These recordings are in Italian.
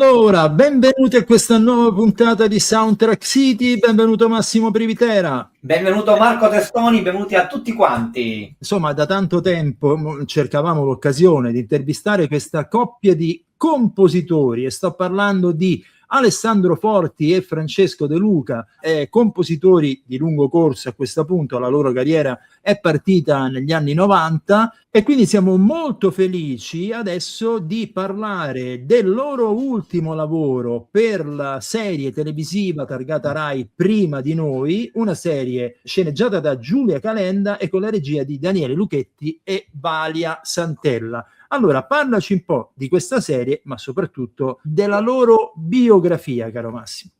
Allora, benvenuti a questa nuova puntata di Soundtrack City, benvenuto Massimo Privitera. Benvenuto Marco Testoni, benvenuti a tutti quanti. Insomma, da tanto tempo cercavamo l'occasione di intervistare questa coppia di compositori e sto parlando di Alessandro Forti e Francesco De Luca, compositori di lungo corso a questo punto, la loro carriera è partita negli anni 90 e quindi siamo molto felici adesso di parlare del loro ultimo lavoro per la serie televisiva targata Rai Prima di Noi, una serie sceneggiata da Giulia Calenda e con la regia di Daniele Luchetti e Valia Santella. Allora, parlaci un po' di questa serie, ma soprattutto della loro biografia, caro Massimo.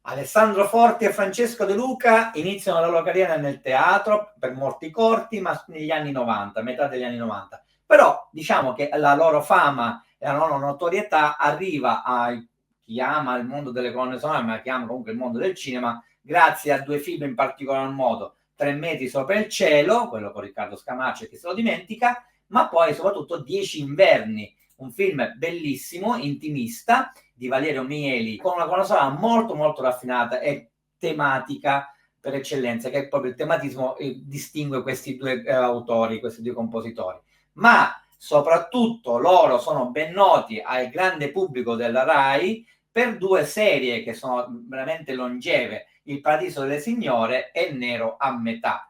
Alessandro Forti e Francesco De Luca iniziano la loro carriera nel teatro per molti corti, ma negli anni 90, metà degli anni 90. Però diciamo che la loro fama e la loro notorietà arriva a chi ama il mondo delle colonne sonore, ma chi ama comunque il mondo del cinema, grazie a due film in particolar modo: 3 metri sopra il cielo, quello con Riccardo Scamaccio, che se lo dimentica, ma poi soprattutto 10 inverni, un film bellissimo, intimista, di Valerio Mieli, con una colonna sonora molto molto raffinata e tematica per eccellenza, che è proprio il tematismo distingue questi due autori, questi due compositori. Ma soprattutto loro sono ben noti al grande pubblico della Rai per due serie che sono veramente longeve: Il Paradiso delle Signore e Nero a metà.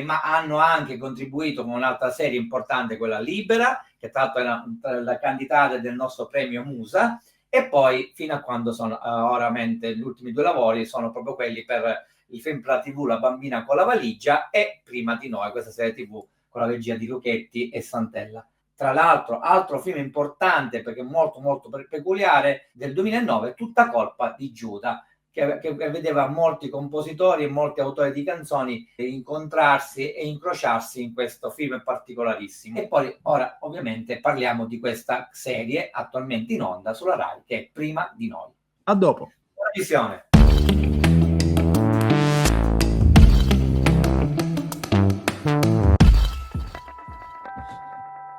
Ma hanno anche contribuito con un'altra serie importante, quella Libera, che tra l'altro era la candidata del nostro premio Musa, e poi fino a quando sono oramente gli ultimi due lavori sono proprio quelli per il film per la TV La bambina con la valigia e Prima di Noi, questa serie TV con la regia di Luchetti e Santella. Tra l'altro, altro film importante, perché molto molto peculiare, del 2009, Tutta colpa di Giuda, che vedeva molti compositori e molti autori di canzoni incontrarsi e incrociarsi in questo film particolarissimo. E poi ora ovviamente parliamo di questa serie attualmente in onda sulla Rai, che è Prima di Noi. A dopo. Buona visione.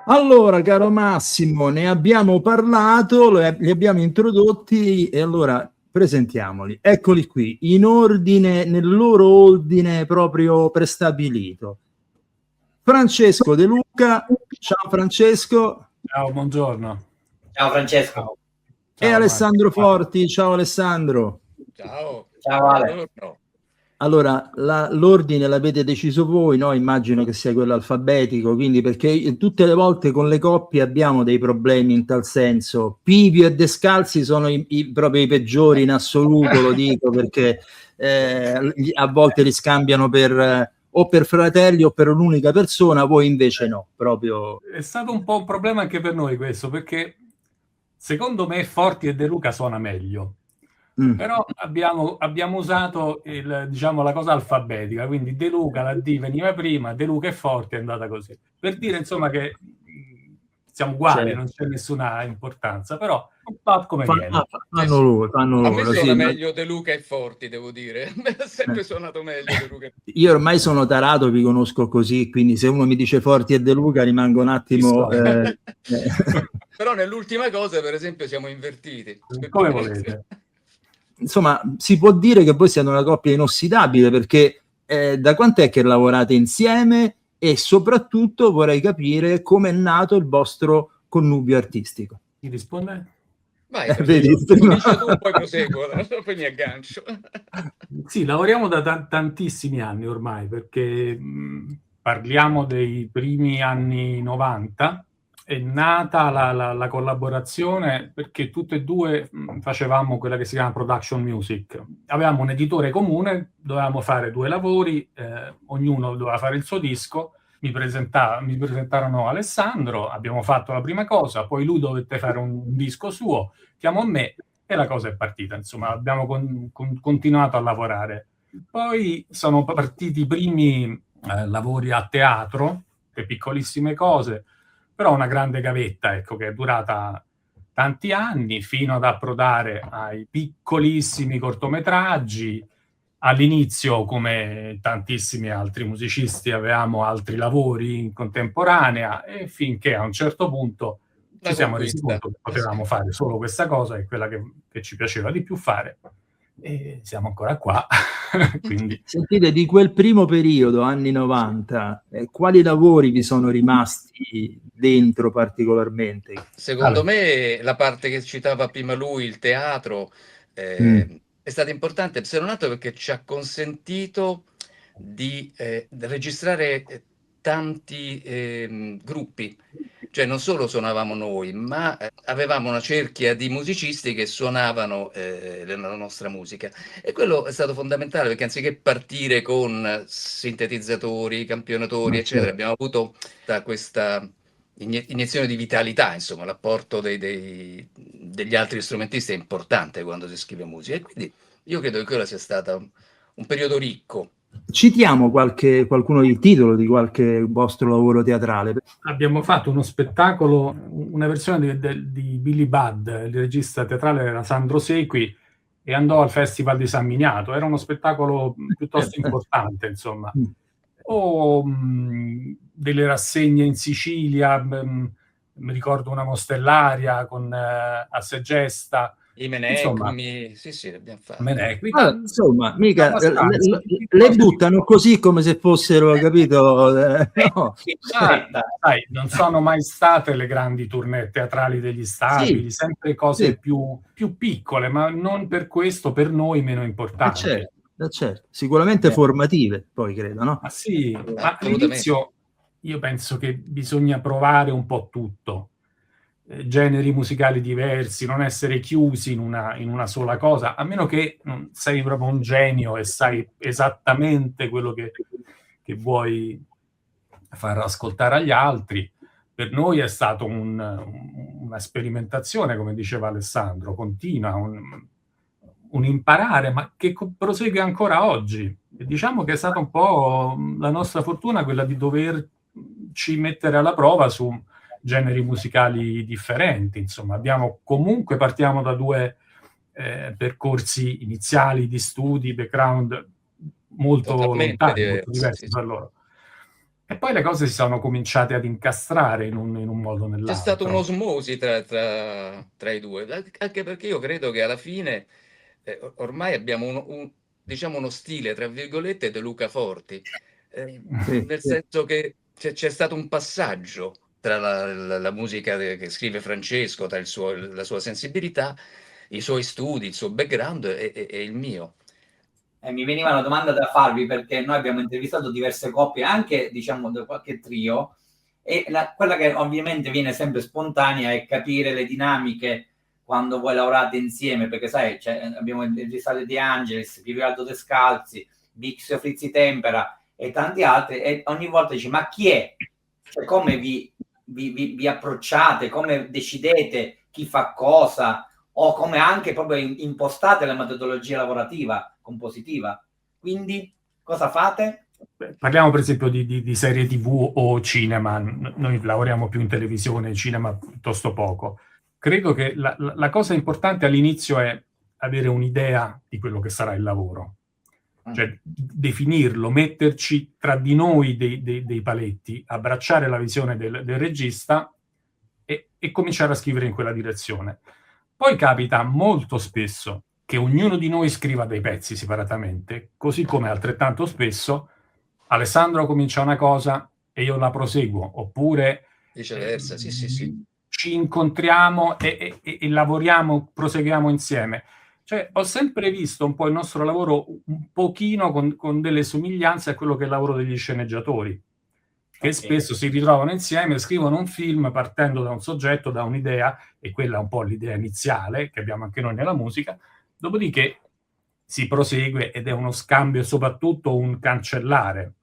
Allora, caro Massimo, ne abbiamo parlato, li abbiamo introdotti e allora presentiamoli. Eccoli qui, in ordine, nel loro ordine proprio prestabilito. Francesco De Luca, ciao Francesco. Ciao, buongiorno. Ciao Francesco. Ciao. E Ciao, Alessandro Marco. Forti, ciao Alessandro. Ciao. Ciao Ale. Buongiorno. Allora, l'ordine l'avete deciso voi, no? Immagino che sia quello alfabetico, quindi perché tutte le volte con le coppie abbiamo dei problemi in tal senso. Pivio e Descalzi sono proprio i peggiori in assoluto, lo dico, perché a volte li scambiano o per fratelli o per un'unica persona, voi invece no, proprio. È stato un po' un problema anche per noi questo, perché secondo me Forti e De Luca suona meglio. Però abbiamo usato la cosa alfabetica, quindi De Luca, la D veniva prima, De Luca e Forti è andata così. Per dire insomma che siamo uguali, Certo. non c'è nessuna importanza, però va come viene. Fanno loro, A me suona sì, meglio De Luca e Forti, devo dire. A me ha sempre suonato meglio De Luca e Forti. Io ormai sono tarato, vi conosco così, quindi se uno mi dice Forti e De Luca rimango un attimo... Però nell'ultima cosa, per esempio, siamo invertiti. Come volete. Insomma, si può dire che voi siete una coppia inossidabile, perché da quant'è che lavorate insieme e soprattutto vorrei capire come è nato il vostro connubio artistico. Chi risponde? Vai, vedi? comincia tu, poi proseguo, poi mi aggancio. Sì, lavoriamo da tantissimi anni ormai, perché parliamo dei primi anni 90. È nata la collaborazione perché tutte e due facevamo quella che si chiama production music. Avevamo un editore comune, dovevamo fare 2 lavori, ognuno doveva fare il suo disco. Mi presentarono Alessandro, abbiamo fatto la prima cosa, poi lui dovette fare un disco suo, chiamò me e la cosa è partita. Insomma, abbiamo continuato a lavorare. Poi sono partiti i primi lavori a teatro, le piccolissime cose, però una grande gavetta, ecco, che è durata tanti anni, fino ad approdare ai piccolissimi cortometraggi. All'inizio, come tantissimi altri musicisti, avevamo altri lavori in contemporanea, e finché a un certo punto ci siamo resi conto che potevamo fare solo questa cosa, è quella che ci piaceva di più fare, e siamo ancora qua. Quindi. Sentite, di quel primo periodo, anni 90, quali lavori vi sono rimasti dentro particolarmente? Secondo me la parte che citava prima lui, il teatro, è stata importante, se non altro perché ci ha consentito di registrare tanti gruppi. Cioè non solo suonavamo noi, ma avevamo una cerchia di musicisti che suonavano la nostra musica, e quello è stato fondamentale, perché anziché partire con sintetizzatori, campionatori, eccetera, abbiamo avuto questa iniezione di vitalità, insomma, l'apporto degli altri strumentisti è importante quando si scrive musica, e quindi io credo che quello sia stato un periodo ricco. Citiamo qualcuno del titolo di qualche vostro lavoro teatrale. Abbiamo fatto uno spettacolo, una versione di Billy Budd, il regista teatrale era Sandro Sequi, e andò al Festival di San Miniato. Era uno spettacolo piuttosto importante, insomma. O delle rassegne in Sicilia, mi ricordo una Mostellaria con a Segesta. I Menecmi, sì, abbiamo fatto. Insomma, mica le buttano così come se fossero, capito? No. Sai, non sono mai state le grandi tournée teatrali degli stabili, sempre cose più piccole, ma non per questo per noi meno importanti. Certo. Sicuramente formative, poi credo, no? Ma sì, ma all'inizio io penso che bisogna provare un po' tutto. Generi musicali diversi, non essere chiusi in una sola cosa, a meno che non sei proprio un genio e sai esattamente quello che vuoi far ascoltare agli altri. Per noi è stato una sperimentazione, come diceva Alessandro, continua, un imparare, ma che prosegue ancora oggi. E diciamo che è stata un po' la nostra fortuna quella di doverci mettere alla prova su generi musicali differenti, insomma. Partiamo da due percorsi iniziali di studi, background molto lontani, molto diversi tra loro. E poi le cose si sono cominciate ad incastrare in un modo o nell'altro. C'è stata un'osmosi tra i due, anche perché io credo che alla fine ormai abbiamo uno stile, tra virgolette, De Luca Forti, nel senso che c'è stato un passaggio tra la musica che scrive Francesco, tra la sua sensibilità, i suoi studi, il suo background e il mio. Mi veniva una domanda da farvi, perché noi abbiamo intervistato diverse coppie, anche diciamo da qualche trio, e quella che ovviamente viene sempre spontanea è capire le dinamiche quando voi lavorate insieme, perché sai, abbiamo intervistato De Angelis, Piero Descalzi, Bixio Frizzi Tempera e tanti altri, e ogni volta dici ma chi è? Cioè, come vi approcciate, come decidete chi fa cosa, o come anche proprio impostate la metodologia lavorativa, compositiva. Quindi cosa fate? Parliamo per esempio di serie TV o cinema. Noi lavoriamo più in televisione, cinema piuttosto poco. Credo che la cosa importante all'inizio è avere un'idea di quello che sarà il lavoro. Cioè definirlo, metterci tra di noi dei paletti, abbracciare la visione del regista e cominciare a scrivere in quella direzione. Poi capita molto spesso che ognuno di noi scriva dei pezzi separatamente, così come altrettanto spesso Alessandro comincia una cosa e io la proseguo, oppure viceversa, sì. Ci incontriamo e lavoriamo, proseguiamo insieme. Cioè, ho sempre visto un po' il nostro lavoro un pochino con delle somiglianze a quello che è il lavoro degli sceneggiatori, che spesso si ritrovano insieme, scrivono un film partendo da un soggetto, da un'idea, e quella è un po' l'idea iniziale che abbiamo anche noi nella musica, dopodiché si prosegue ed è uno scambio e soprattutto un cancellare.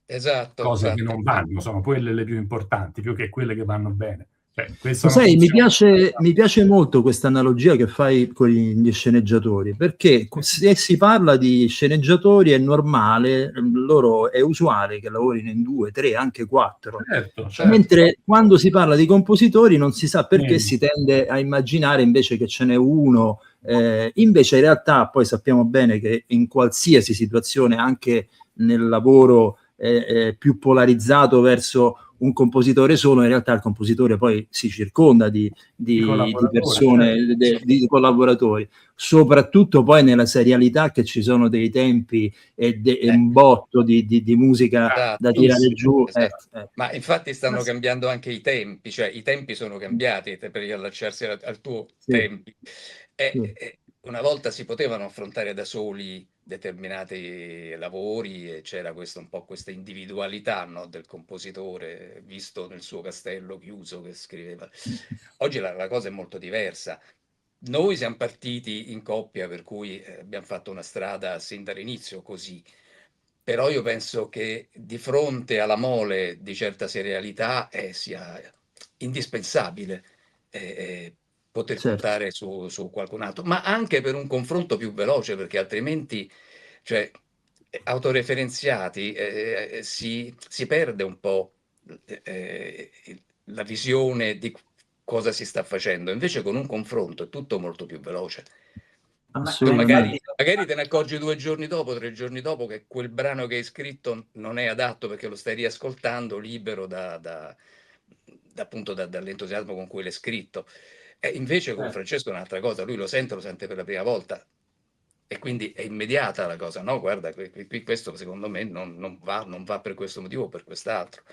Esatto. Cose che non vanno, sono quelle le più importanti, più che quelle che vanno bene. Sai, mi piace molto questa analogia che fai con gli sceneggiatori, perché se si parla di sceneggiatori è normale, loro è usuale che lavorino in 2, 3, anche 4. Certo. Mentre quando si parla di compositori non si sa perché si tende a immaginare invece che ce n'è uno, invece in realtà poi sappiamo bene che in qualsiasi situazione, anche nel lavoro più polarizzato verso un compositore solo, in realtà il compositore poi si circonda di persone, di collaboratori, soprattutto poi nella serialità, che ci sono dei tempi e un botto di musica da tirare giù. Esatto. Ma infatti stanno cambiando anche i tempi, cioè i tempi sono cambiati per riallacciarsi al tuo tempi. Una volta si potevano affrontare da soli determinati lavori e c'era un po' questa individualità, no, del compositore visto nel suo castello chiuso che scriveva. Oggi la cosa è molto diversa. Noi siamo partiti in coppia, per cui abbiamo fatto una strada sin dall'inizio così. Però io penso che di fronte alla mole di certa serialità sia indispensabile poter contare su qualcun altro, ma anche per un confronto più veloce, perché altrimenti, cioè, autoreferenziati, si perde un po' la visione di cosa si sta facendo. Invece con un confronto è tutto molto più veloce. Tu magari te ne accorgi 2 giorni dopo, 3 giorni dopo, che quel brano che hai scritto non è adatto perché lo stai riascoltando libero appunto dall'entusiasmo con cui l'hai scritto. E invece con Francesco è un'altra cosa, lui lo sente per la prima volta e quindi è immediata la cosa, no? Guarda, questo secondo me non va per questo motivo o per quest'altro.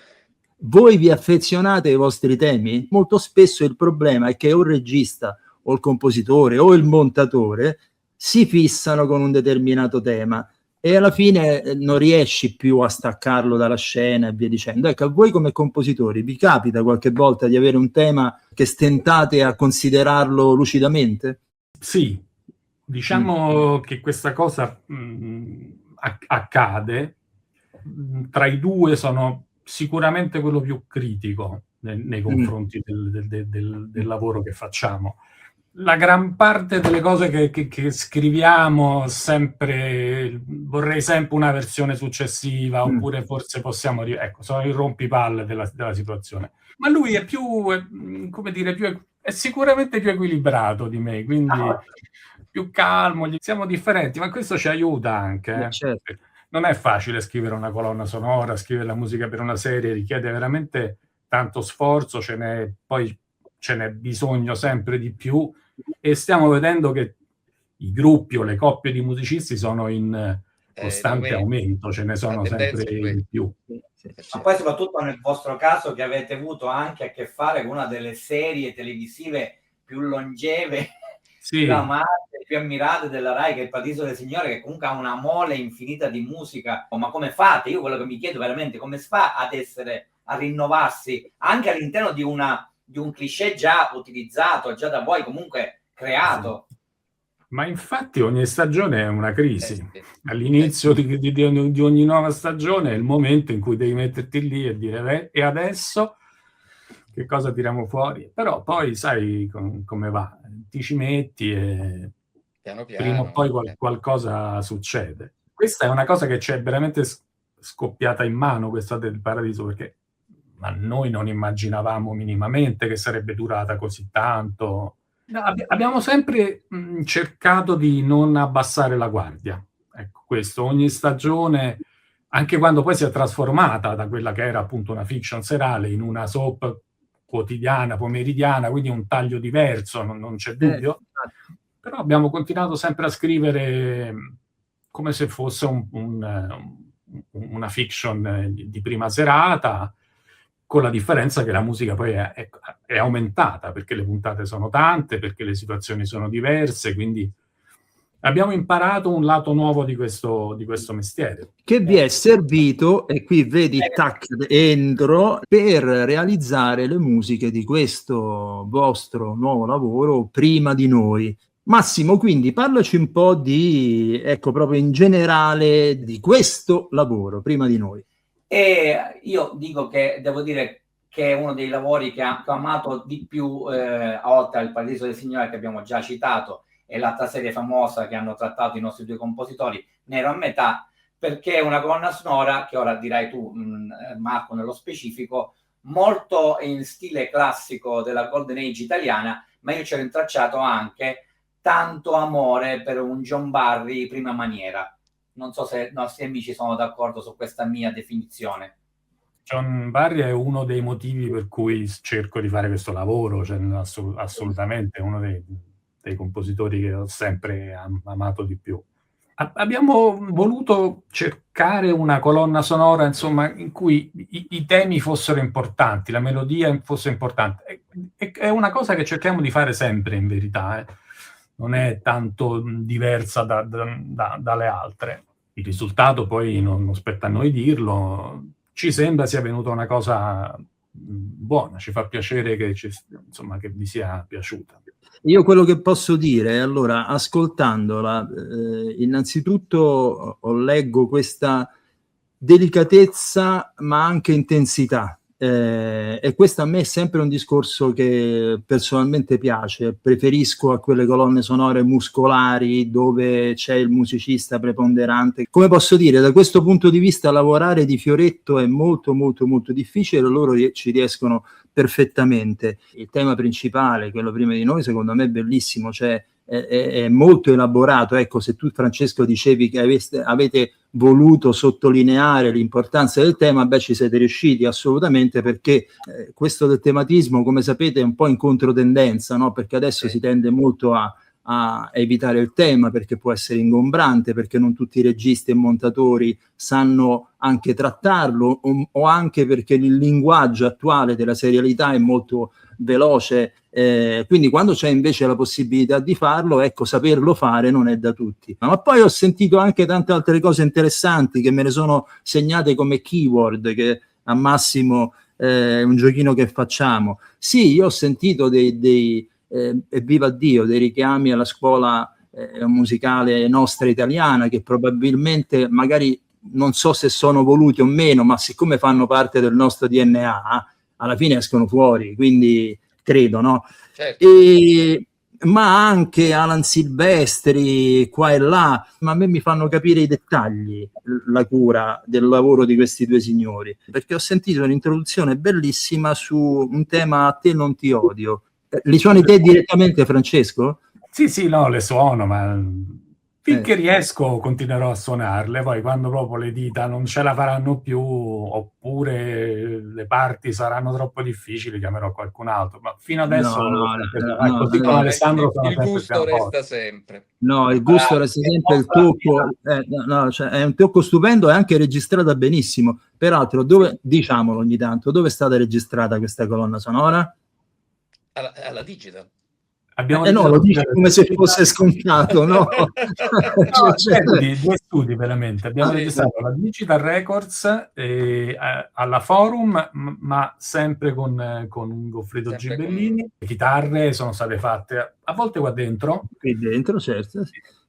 Voi vi affezionate ai vostri temi? Molto spesso il problema è che o il regista o il compositore o il montatore si fissano con un determinato tema e alla fine non riesci più a staccarlo dalla scena e via dicendo. Ecco, a voi come compositori vi capita qualche volta di avere un tema che stentate a considerarlo lucidamente? Sì, diciamo che questa cosa accade. Tra i due sono sicuramente quello più critico nei confronti del lavoro che facciamo. La gran parte delle cose che scriviamo vorrei sempre una versione successiva, oppure forse possiamo ecco, sono il rompipalle della situazione. Ma lui è più, come dire, è sicuramente più equilibrato di me, quindi più calmo, siamo differenti, ma questo ci aiuta anche. Certo. Non è facile scrivere una colonna sonora, scrivere la musica per una serie, richiede veramente tanto sforzo, poi ce n'è bisogno sempre di più, e stiamo vedendo che i gruppi o le coppie di musicisti sono in costante aumento, ce ne sono sempre di più. Ma poi soprattutto nel vostro caso, che avete avuto anche a che fare con una delle serie televisive più longeve, più amate, più ammirate della Rai, che è Il Paradiso delle Signore, che comunque ha una mole infinita di musica. Ma come fate? Io quello che mi chiedo veramente, come si fa a rinnovarsi anche all'interno di un cliché già utilizzato, già da voi comunque creato? Ma infatti ogni stagione è una crisi. All'inizio di ogni nuova stagione è il momento in cui devi metterti lì e dire e adesso che cosa tiriamo fuori? Però poi sai come va, ti ci metti e piano, prima o poi qualcosa succede. Questa è una cosa che ci è veramente scoppiata in mano, questa del Paradiso, perché noi non immaginavamo minimamente che sarebbe durata così tanto. Abbiamo sempre cercato di non abbassare la guardia. Ecco, questo, ogni stagione, anche quando poi si è trasformata da quella che era appunto una fiction serale in una soap quotidiana, pomeridiana, quindi un taglio diverso, non c'è dubbio. Però abbiamo continuato sempre a scrivere come se fosse una fiction di prima serata, con la differenza che la musica poi è aumentata, perché le puntate sono tante, perché le situazioni sono diverse, quindi abbiamo imparato un lato nuovo di questo mestiere. Che vi è servito, e qui vedi, entro, per realizzare le musiche di questo vostro nuovo lavoro, Prima di Noi. Massimo, quindi parlaci un po' proprio in generale di questo lavoro, Prima di Noi. E io devo dire che è uno dei lavori che ho amato di più, oltre al Paradiso del Signore che abbiamo già citato e l'altra serie famosa che hanno trattato i nostri due compositori, Nero a metà, perché è una colonna sonora che ora dirai tu, Marco, nello specifico, molto in stile classico della Golden Age italiana, ma io ci ho rintracciato anche tanto amore per un John Barry prima maniera. Non so se i nostri amici sono d'accordo su questa mia definizione. John Barry è uno dei motivi per cui cerco di fare questo lavoro, cioè assolutamente è uno dei compositori che ho sempre amato di più. Abbiamo voluto cercare una colonna sonora, insomma, in cui i temi fossero importanti, la melodia fosse importante. È una cosa che cerchiamo di fare sempre, in verità, non è tanto diversa dalle altre. Il risultato poi non spetta a noi dirlo. Ci sembra sia venuta una cosa buona, ci fa piacere che vi sia piaciuta. Io quello che posso dire, allora, ascoltandola, innanzitutto leggo questa delicatezza ma anche intensità, e questo a me è sempre un discorso che personalmente piace. Preferisco a quelle colonne sonore muscolari dove c'è il musicista preponderante. Come posso dire, da questo punto di vista lavorare di fioretto è molto molto molto difficile, loro ci riescono perfettamente. Il tema principale, quello prima di noi, secondo me è bellissimo, cioè è molto elaborato. Ecco, se tu, Francesco, dicevi che avete voluto sottolineare l'importanza del tema, beh, ci siete riusciti assolutamente, perché questo del tematismo, come sapete, è un po' in controtendenza, no? Perché adesso si tende molto a evitare il tema, perché può essere ingombrante, perché non tutti i registi e montatori sanno anche trattarlo, o anche perché il linguaggio attuale della serialità è molto veloce, quindi quando c'è invece la possibilità di farlo, ecco, saperlo fare non è da tutti. Ma poi ho sentito anche tante altre cose interessanti che me ne sono segnate come keyword, che a Massimo è un giochino che facciamo. Sì, io ho sentito e viva Dio, dei richiami alla scuola musicale nostra italiana, che probabilmente, magari, non so se sono voluti o meno, ma siccome fanno parte del nostro DNA, alla fine escono fuori, quindi credo, no? Certo. Ma anche Alan Silvestri qua e là, ma a me mi fanno capire i dettagli, la cura del lavoro di questi due signori, perché ho sentito un'introduzione bellissima su un tema "A te non ti odio". Li suoni te direttamente, Francesco? Sì, no, le suono, ma finché riesco continuerò a suonarle. Poi quando proprio le dita non ce la faranno più, oppure le parti saranno troppo difficili, chiamerò qualcun altro. Ma fino adesso così come Alessandro il gusto resta sempre. No, il gusto resta sempre, il tocco, cioè, è un tocco stupendo e anche registrata benissimo. Peraltro, diciamolo ogni tanto, dove è stata registrata questa colonna sonora? Alla Digital. No, lo dici come se fosse scontato, no? Due studi veramente. Abbiamo registrato alla Digital Records, alla Forum, ma sempre con Goffredo Gibellini. Le chitarre sono state fatte a volte qua dentro. Qui dentro, certo.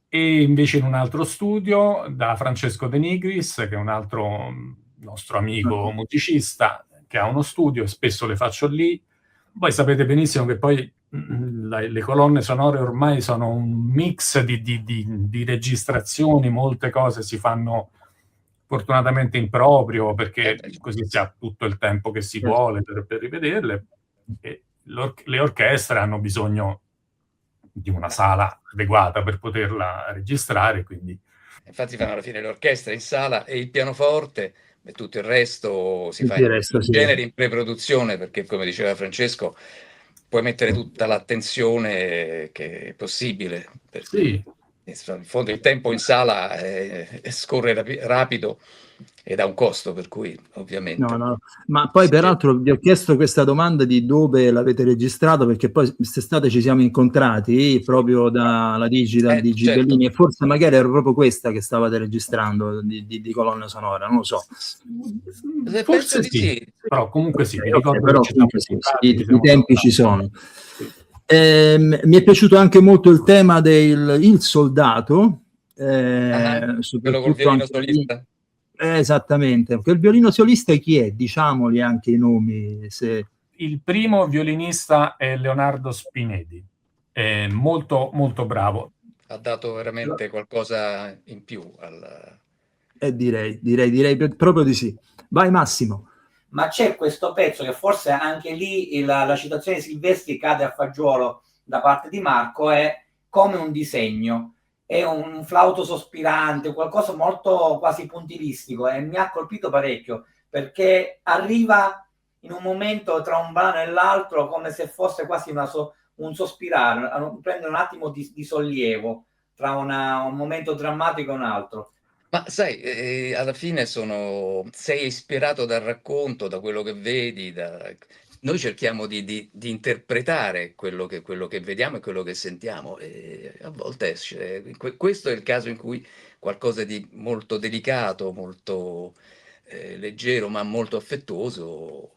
E invece in un altro studio da Francesco De Nigris, che è un altro nostro amico musicista, che ha uno studio e spesso le faccio lì. Voi sapete benissimo che poi le colonne sonore ormai sono un mix di registrazioni, molte cose si fanno fortunatamente in proprio, perché così si ha tutto il tempo che si vuole per rivederle, e le orchestre hanno bisogno di una sala adeguata per poterla registrare, quindi infatti fanno alla fine l'orchestra in sala e il pianoforte, e tutto il resto si fa in genere in preproduzione, perché, come diceva Francesco, puoi mettere tutta l'attenzione che è possibile. Sì. In fondo il tempo in sala scorre rapido ed ha un costo, per cui ovviamente... No. Ma poi peraltro vi ho chiesto questa domanda di dove l'avete registrato, perché poi quest'estate ci siamo incontrati proprio dalla Digital di Gibellini, certo. E forse magari era proprio questa che stavate registrando di colonna sonora, non lo so. Forse sì, però comunque sì, mi ricordo però comunque sì, i tempi ci sono. Mi è piaciuto anche molto il tema del soldato, quello col violino solista. Esattamente, perché il violino solista chi è? Diciamoli anche i nomi. Il primo violinista è Leonardo Spinedi, è molto molto bravo. Ha dato veramente qualcosa in più direi proprio di sì. Vai Massimo. Ma c'è questo pezzo che forse anche lì la citazione di Silvestri cade a fagiolo da parte di Marco, è Come un disegno. È un flauto sospirante, qualcosa molto quasi puntilistico, e mi ha colpito parecchio, perché arriva in un momento tra un brano e l'altro come se fosse quasi un sospirare, prende un attimo di sollievo tra un momento drammatico e un altro. Ma sai, alla fine sei ispirato dal racconto, da quello che vedi, noi cerchiamo di interpretare quello che vediamo e quello che sentiamo, e a volte esce. Questo è il caso in cui qualcosa di molto delicato, molto leggero, ma molto affettuoso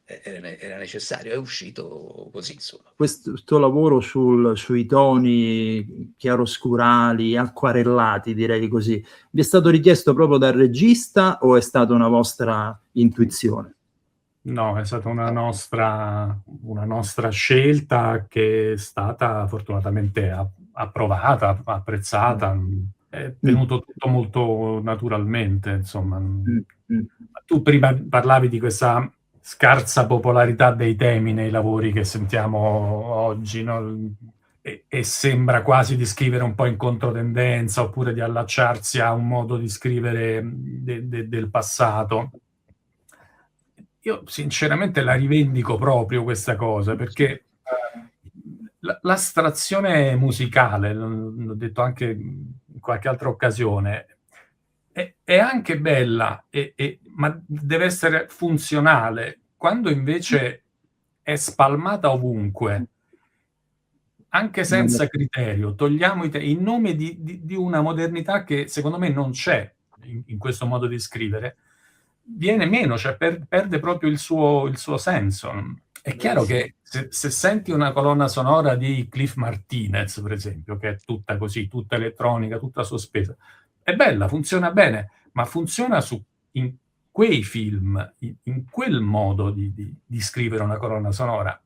era necessario, è uscito così, insomma. Questo lavoro sui toni chiaroscurali, acquarellati, direi così, vi è stato richiesto proprio dal regista o è stata una vostra intuizione? No, è stata una nostra scelta che è stata fortunatamente approvata, apprezzata. È venuto tutto molto naturalmente, insomma. Tu prima parlavi di questa scarsa popolarità dei temi nei lavori che sentiamo oggi, no? E sembra quasi di scrivere un po' in controtendenza, oppure di allacciarsi a un modo di scrivere del passato. Io sinceramente la rivendico proprio questa cosa, perché l'astrazione musicale, l'ho detto anche in qualche altra occasione, è anche bella, ma deve essere funzionale. Quando invece è spalmata ovunque, anche senza criterio, togliamo in nome di una modernità che secondo me non c'è in questo modo di scrivere, viene meno, cioè perde proprio il suo senso. È chiaro che se senti una colonna sonora di Cliff Martinez, per esempio, che è tutta così, tutta elettronica, tutta sospesa, è bella, funziona bene, ma funziona in quei film, in quel modo di scrivere una colonna sonora.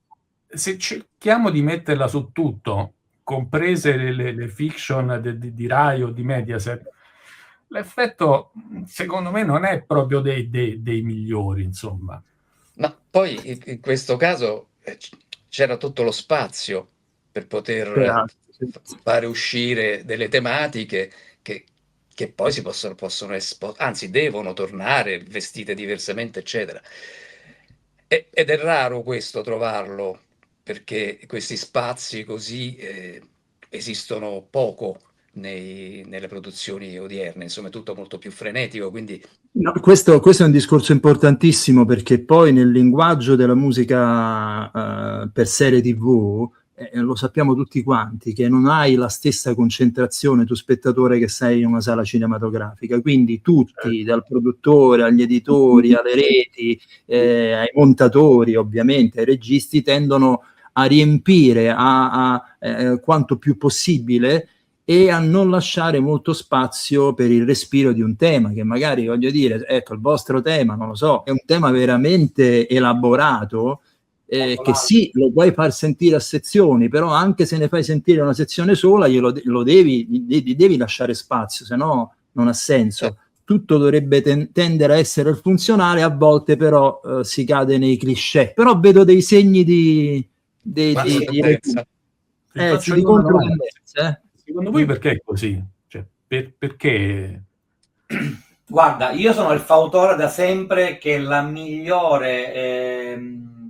Se cerchiamo di metterla su tutto, comprese le fiction di Rai o di Mediaset, l'effetto secondo me non è proprio dei migliori, insomma. Ma poi in questo caso c'era tutto lo spazio per poter fare uscire delle tematiche che poi si possono anzi devono tornare vestite diversamente, eccetera. Ed è raro questo trovarlo, perché questi spazi così esistono poco nelle produzioni odierne, insomma è tutto molto più frenetico, quindi... No, questo è un discorso importantissimo, perché poi nel linguaggio della musica per serie TV lo sappiamo tutti quanti, che non hai la stessa concentrazione tu spettatore che sei in una sala cinematografica, quindi tutti, dal produttore agli editori, alle reti, ai montatori ovviamente, ai registi, tendono a riempire quanto più possibile e a non lasciare molto spazio per il respiro di un tema che magari, voglio dire, ecco, il vostro tema, non lo so, è un tema veramente elaborato, che sì, lo puoi far sentire a sezioni, però anche se ne fai sentire una sezione sola, lo devi lasciare spazio, se no non ha senso. Tutto dovrebbe tendere a essere funzionale, a volte però si cade nei cliché. Però vedo dei segni di controtendenza. Secondo voi perché è così? Cioè, perché? Guarda, io sono il fautore da sempre che la migliore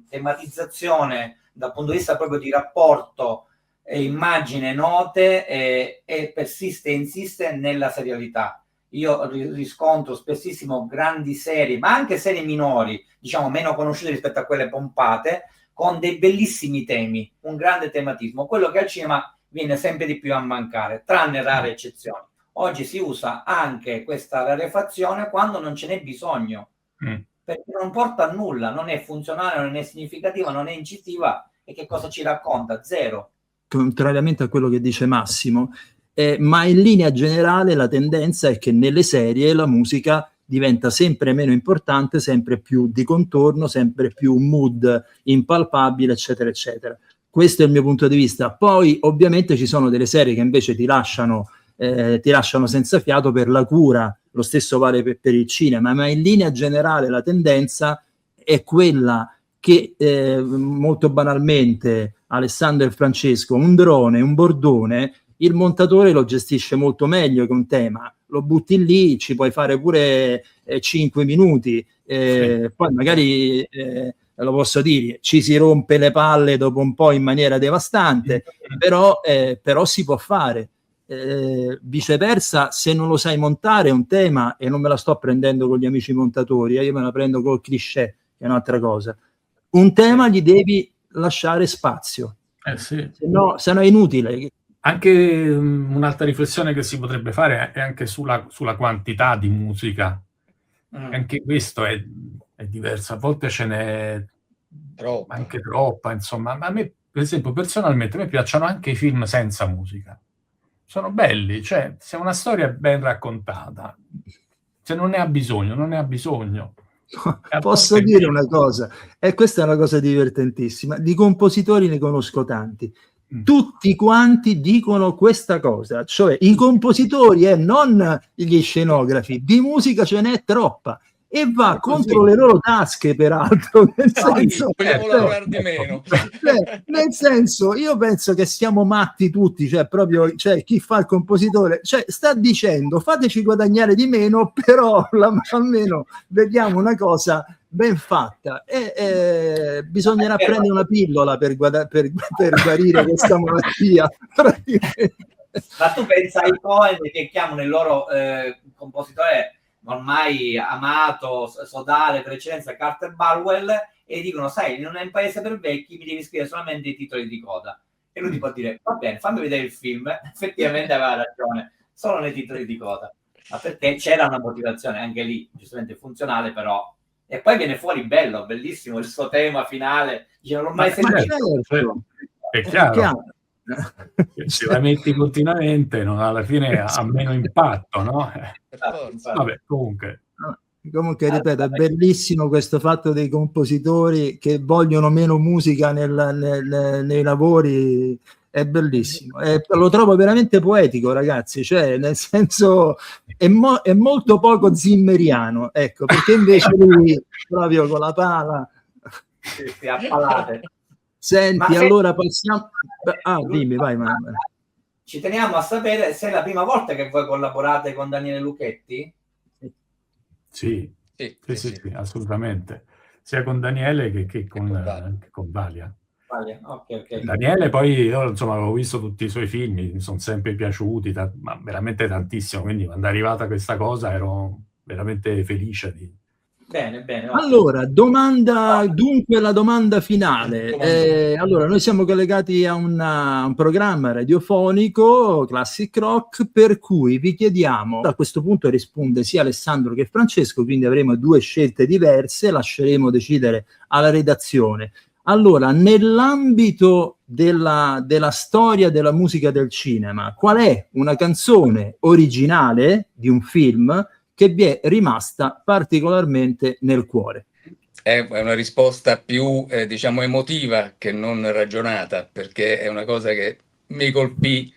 tematizzazione dal punto di vista proprio di rapporto immagine note e persiste e insiste nella serialità. Io riscontro spessissimo grandi serie, ma anche serie minori, diciamo meno conosciute rispetto a quelle pompate, con dei bellissimi temi, un grande tematismo, quello che al cinema viene sempre di più a mancare, tranne rare eccezioni. Oggi si usa anche questa rarefazione quando non ce n'è bisogno, perché non porta a nulla, non è funzionale, non è significativa, non è incisiva, e che cosa ci racconta? Zero. Contrariamente a quello che dice Massimo, ma in linea generale la tendenza è che nelle serie la musica diventa sempre meno importante, sempre più di contorno, sempre più un mood impalpabile, eccetera, eccetera. Questo è il mio punto di vista. Poi ovviamente ci sono delle serie che invece ti lasciano senza fiato per la cura, lo stesso vale per il cinema, ma in linea generale la tendenza è quella che molto banalmente Alessandro e Francesco, un drone, un bordone, il montatore lo gestisce molto meglio che un tema, lo butti lì, ci puoi fare pure 5 minuti, Poi magari lo posso dire, ci si rompe le palle dopo un po' in maniera devastante, però si può fare. Viceversa, se non lo sai montare un tema, e non me la sto prendendo con gli amici montatori, io me la prendo col cliché, che è un'altra cosa. Un tema gli devi lasciare spazio, se no è inutile. Anche un'altra riflessione che si potrebbe fare è anche sulla quantità di musica. Anche questo è diverso, a volte ce n'è anche troppa, insomma. Ma a me, per esempio, personalmente, a me piacciono anche i film senza musica. Sono belli, cioè, se una storia è ben raccontata, se non ne ha bisogno, non ne ha bisogno. Posso dire una cosa, e questa è una cosa divertentissima, di compositori ne conosco tanti, tutti quanti dicono questa cosa, cioè i compositori e non gli scenografi, di musica ce n'è troppa, e va contro le loro tasche, peraltro, nel senso, io penso che siamo matti tutti, cioè proprio, cioè, chi fa il compositore, cioè, sta dicendo fateci guadagnare di meno, però almeno vediamo una cosa ben fatta, e bisognerà prendere una pillola per guarire questa malattia. Ma tu pensa ai Cohen, che chiamano il loro compositore ormai amato, sodale per eccellenza, Carter Barwell, e dicono: sai, non è un paese per vecchi, mi devi scrivere solamente i titoli di coda. E lui ti può dire: va bene, fammi vedere il film. Effettivamente aveva ragione, solo nei titoli di coda, ma perché c'era una motivazione anche lì, giustamente funzionale, però. E poi viene fuori bello, bellissimo il suo tema finale, non l'ho mai sentito. È chiaro. Se la metti continuamente, alla fine ha meno impatto, no? Vabbè, comunque, ripeto, è bellissimo questo fatto dei compositori che vogliono meno musica nei lavori, è bellissimo, lo trovo veramente poetico, ragazzi, cioè, nel senso, è molto poco zimmeriano, ecco, perché invece lui proprio con la pala si appalate. Senti, allora passiamo. Dimmi, vai. Ci teniamo a sapere se è la prima volta che voi collaborate con Daniele Lucchetti? Sì, assolutamente. Sia con Daniele che con Valia. Okay. Daniele, poi io insomma avevo visto tutti i suoi film, mi sono sempre piaciuti, ma veramente tantissimo. Quindi quando è arrivata questa cosa ero veramente felice di. Bene. Allora, dunque la domanda finale. Allora, noi siamo collegati a un programma radiofonico, Classic Rock, per cui vi chiediamo, a questo punto risponde sia Alessandro che Francesco, quindi avremo due scelte diverse, lasceremo decidere alla redazione. Allora, nell'ambito della storia della musica del cinema, qual è una canzone originale di un film che vi è rimasta particolarmente nel cuore? È una risposta più, diciamo, emotiva che non ragionata, perché è una cosa che mi colpì,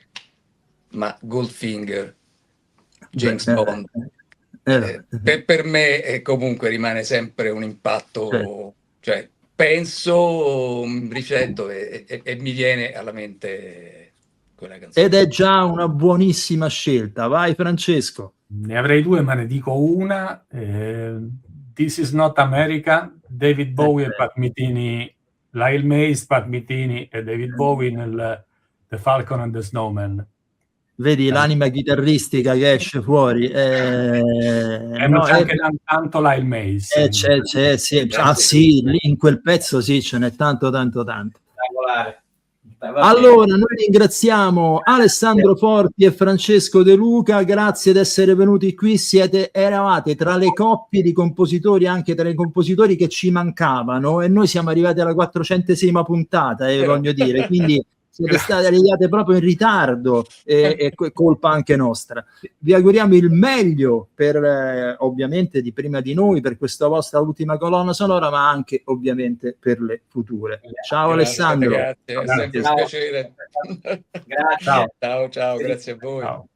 ma Goldfinger, James Bond, per me comunque rimane sempre un impatto, cioè penso, rifletto e mi viene alla mente quella canzone. Ed è già una buonissima scelta. Vai Francesco. Ne avrei due, ma ne dico una. This is Not America, David Bowie e Pat Metheny, Lyle Mays, Pat Metheny e David Bowie nel The Falcon and the Snowman. Vedi l'anima chitarristica che esce fuori. C'è anche tanto Lyle Mays. Sì, lì in quel pezzo sì, ce n'è tanto. Allora, noi ringraziamo Alessandro Forti e Francesco De Luca, grazie di essere venuti qui, eravate tra le coppie di compositori, anche tra i compositori che ci mancavano, e noi siamo arrivati alla 400esima puntata, voglio dire, quindi siete stati arrivati proprio in ritardo, e colpa anche nostra. Vi auguriamo il meglio per ovviamente di prima di noi, per questa vostra ultima colonna sonora, ma anche ovviamente per le future. Ciao Alessandro. Grazie, è sempre un piacere. Grazie. Ciao, grazie a voi. Ciao.